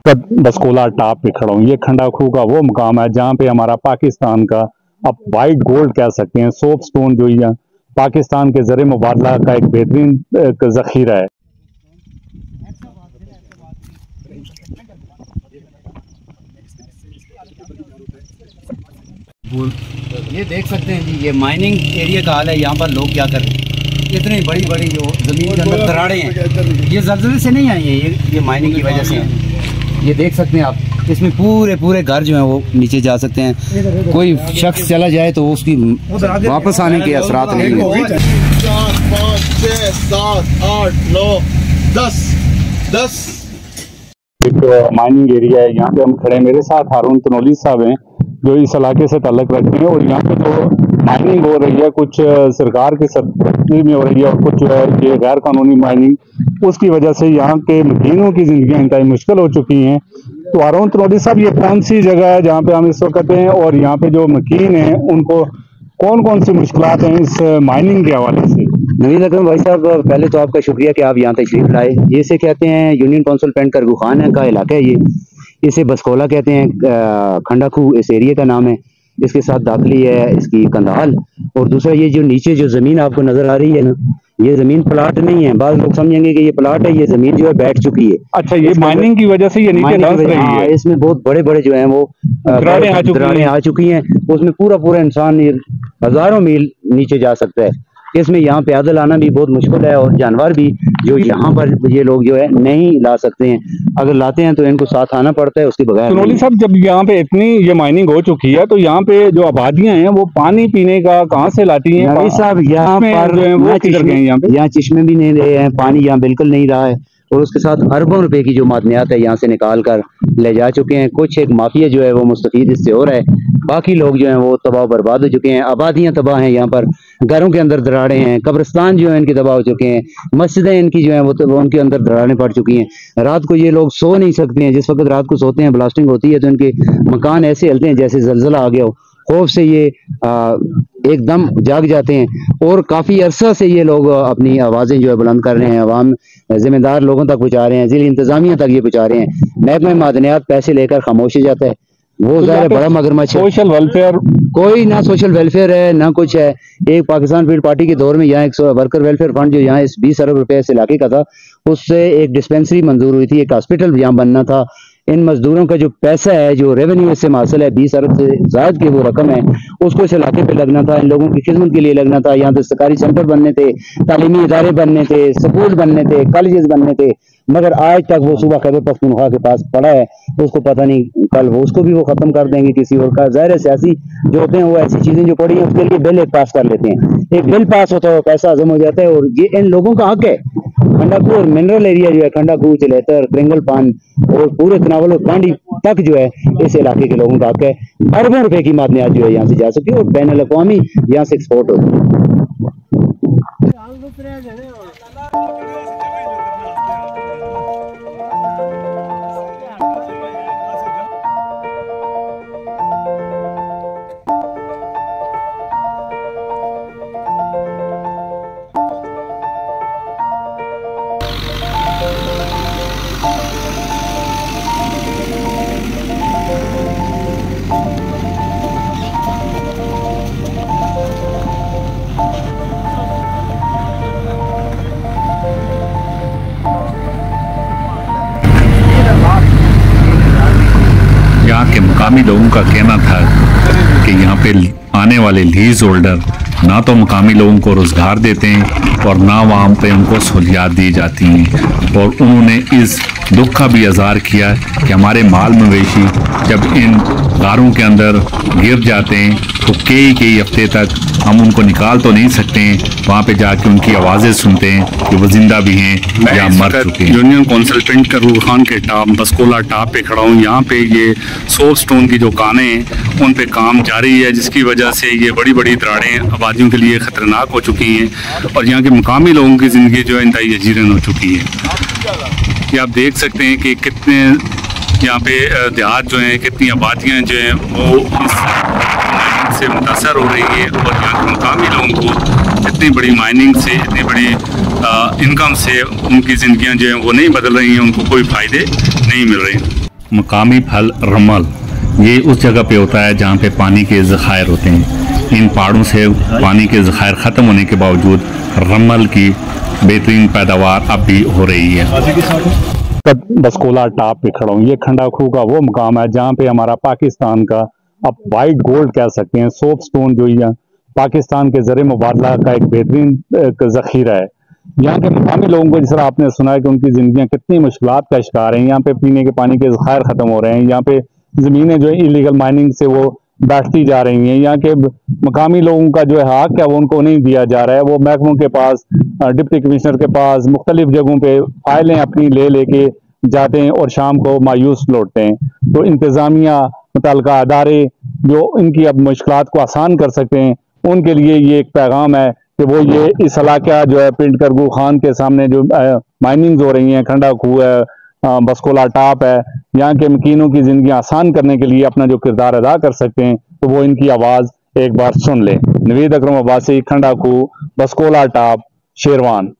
बसकोला top पे खड़ा हूँ। ये खंडा खू का वो मुकाम है जहाँ पे हमारा पाकिस्तान का अब वाइट गोल्ड कह सकते हैं, सोप स्टोन जो यहाँ पाकिस्तान के ज़रिए मुबादला का एक बेहतरीन ज़ख़ीरा है। ये देख सकते हैं जी, ये माइनिंग एरिया का हाल है। यहाँ पर लोग क्या कर रहे हैं, इतनी बड़ी बड़ी जो ज़मीन के अंदर दरारें हैं, ये ज़लज़ले से नहीं आई है, ये माइनिंग की वजह से है। ये देख सकते हैं आप, इसमें पूरे पूरे घर जो हैं वो नीचे जा सकते हैं। कोई शख्स चला जाए तो उसकी वापस आने के असरात नहीं है। 4 5 6 7 8 9 10 एक माइनिंग एरिया है, यहाँ पे हम खड़े हैं। मेरे साथ हारून तनोली साहब हैं जो इस इलाके से ताल्लुक़ रखते हैं, और यहाँ पे जो माइनिंग हो रही है कुछ सरकार की सब्सिडी में हो रही है और कुछ जो है ये गैर कानूनी माइनिंग, उसकी वजह से यहाँ के मकीनों की ज़िंदगी इंतहाई मुश्किल हो चुकी हैं। तो हारून तनोली साहब, ये कौन सी जगह है जहाँ पे हम इस वक्त हैं, और यहाँ पे जो मकीन हैं उनको कौन कौन सी मुश्किलात हैं इस माइनिंग के हवाले से? नवीन अकरम भाई साहब, पहले तो आपका शुक्रिया कि आप यहाँ तशरीफ लाए। ये से कहते हैं यूनियन काउंसिल पेंट करगू खान का इलाका है, ये इसे बसकोला कहते हैं। खंडा खू इस एरिया का नाम है। इसके साथ दाखिली है इसकी कंधाल, और दूसरा ये जो नीचे जो ज़मीन आपको नज़र आ रही है ना, ये ज़मीन प्लाट नहीं है। बाद लोग समझेंगे कि ये प्लाट है, ये ज़मीन जो है बैठ चुकी है। अच्छा, ये माइनिंग की वजह से ये नीचे धंस रही है। इसमें बहुत बड़े बड़े जो हैं वो दरारें आ चुकी हैं। उसमें पूरा पूरा इंसान हज़ारों मील नीचे जा सकता है। इसमें यहाँ पैदल आना भी बहुत मुश्किल है, और जानवर भी जो यहाँ पर ये लोग जो है नहीं ला सकते हैं। अगर लाते हैं तो इनको साथ आना पड़ता है, उसके बगैर। तनोली साहब, जब यहाँ पे इतनी ये माइनिंग हो चुकी है तो यहाँ पे जो आबादियां हैं वो पानी पीने का कहाँ से लाती हैं? नवी साहब, यहाँ पर यहाँ चश्मे भी नहीं रहे हैं, पानी यहाँ बिल्कुल नहीं रहा है, और उसके साथ अरबों रुपए की जो मादनियात है यहाँ से निकाल कर ले जा चुके हैं। कुछ एक माफिया जो है वो मुस्तफीद इससे हो रहा है, बाकी लोग जो हैं वो तबाह बर्बाद हो चुके हैं। आबादियां तबाह हैं, यहाँ पर घरों के अंदर दरारें हैं, कब्रिस्तान जो है इनके तबाह हो चुके हैं, मस्जिदें इनकी जो हैं वो उनके अंदर दरारें पड़ चुकी हैं। रात को ये लोग सो नहीं सकते हैं। जिस वक्त रात को सोते हैं, ब्लास्टिंग होती है तो इनके मकान ऐसे हिलते हैं जैसे जलजला आ गया हो। खौफ से ये एकदम जाग जाते हैं, और काफ़ी अरसा से ये लोग अपनी आवाज़ें जो है बुलंद कर रहे हैं, अवाम जिम्मेदार लोगों तक पहुँचा रहे हैं, जिला इंतजामिया तक ये पहुँचा रहे हैं। महकमा मादनियात पैसे लेकर खामोश हो जाता है। वो ज़ाहिर बड़ा मगरमच्छ है। सोशल वेलफेयर कोई ना सोशल वेलफेयर है ना कुछ है। एक पाकिस्तान पीपल पार्टी के दौर में यहाँ एक वर्कर वेलफेयर फंड जो यहाँ इस 20 अरब रुपए इस इलाके का था, उससे एक डिस्पेंसरी मंजूर हुई थी, एक हॉस्पिटल यहाँ बनना था। इन मजदूरों का जो पैसा है, जो रेवेन्यू इससे हासिल है, 20 अरब से ज़ायद की वो रकम है, उसको इस इलाके पे लगना था, इन लोगों की खिदमत के लिए लगना था। यहाँ दस्तकारी सेंटर बनने थे, तालीमी इदारे बनने थे, स्कूल बनने थे, कॉलेजेस बनने थे, मगर आज तक वो सूबा खैबर पख्तूनख्वा के पास पड़ा है। उसको पता नहीं कल वो उसको भी वो खत्म कर देंगे किसी और का। ज़ाहिर सियासी जो होते हैं वो ऐसी चीजें जो पड़ी हैं उसके लिए बिल एक पास कर लेते हैं। एक बिल पास होता है, पैसा हजम हो जाता है, और ये इन लोगों का हक है। खंडा खू और मिनरल एरिया जो है, खंडा खू, चलेतर, क्रिंगल पान और पूरे तनावल और कांडी तक जो है इस इलाके के लोगों का हक है। अरबों रुपए की मादनियात जो है यहाँ से जा सकती है, और बैनुल अक़वामी यहाँ से एक्सपोर्ट होती है। यहाँ के मुकामी लोगों का कहना था कि यहाँ पे आने वाले लीज होल्डर ना तो मुकामी लोगों को रोज़गार देते हैं और ना वहाँ पे उनको सहूलियात दी जाती हैं। और उन्होंने इस दुख का भी इज़हार किया कि हमारे माल मवेशी जब इन गारों के अंदर गिर जाते हैं तो कई हफ्ते तक हम उनको निकाल तो नहीं सकते हैं, वहाँ पे जाके उनकी आवाज़ें सुनते हैं कि वो जिंदा भी हैं या मर चुके हैं। यूनियन काउंसिल पेंट करगू खान के टॉप बसकोला टॉप पे खड़ा हूँ। यहाँ पे ये सोप स्टोन की जो कानें हैं उन पे काम जारी है, जिसकी वजह से ये बड़ी बड़ी दरारें आबादियों के लिए ख़तरनाक हो चुकी हैं, और यहाँ के मुकामी लोगों की ज़िंदगी जो है इंतहाई अजीरन हो चुकी है। ये आप देख सकते हैं कि कितने यहाँ पे देहात जो हैं, कितनी आबादियाँ जो हैं वो इस माइनिंग से मुतासर हो रही है, और यहाँ के मुकामी लोगों को इतनी बड़ी माइनिंग से, इतनी बड़ी इनकम से उनकी ज़िंदगियाँ जो हैं वो नहीं बदल रही हैं, उनको कोई फ़ायदे नहीं मिल रहे हैं। मकामी फल रमल, ये उस जगह पे होता है जहाँ पे पानी के ज़खायर होते हैं। इन पहाड़ों से पानी के ज़खायर ख़त्म होने के बावजूद रमल की बेहतरीन पैदावार अब भी हो रही है। बसकोला टॉप पे खड़ा हूँ। ये खंडा खूह का वो मुकाम है जहाँ पे हमारा पाकिस्तान का, अब वाइट गोल्ड कह सकते हैं, सोप स्टोन जो यहाँ पाकिस्तान के ज़र मुबादला का एक बेहतरीन ज़ख़ीरा है। यहाँ के मकामी लोगों को, जिस तरह आपने सुना है कि उनकी ज़िंदगियाँ कितनी मुश्किलात का शिकार हैं। यहाँ पे पीने के पानी के ज़खायर ख़त्म हो रहे हैं। यहाँ पे ज़मीनें जो इलीगल माइनिंग से वो बैठती जा रही हैं। यहाँ के मकामी लोगों का जो है हक है वो उनको नहीं दिया जा रहा है। वो महकमों के पास, डिप्टी कमिश्नर के पास, मुख्तलिफ जगहों पे फाइलें अपनी ले लेके जाते हैं और शाम को मायूस लौटते हैं। तो इंतज़ामिया, मुतल्लिका अदारे जो इनकी अब मुश्किलात को आसान कर सकते हैं, उनके लिए ये एक पैगाम है कि वो ये इस इलाका जो है पिंड करगू खान के सामने जो माइनिंग हो रही हैं, खंडा खूह है, बसकोला टॉप है, यहाँ के मकीनों की ज़िंदगी आसान करने के लिए अपना जो किरदार अदा कर सकते हैं, तो वो इनकी आवाज़ एक बार सुन लें। नवीद अकरम अब्बासी, खंडा खूह, बसकोला टॉप, शेरवान।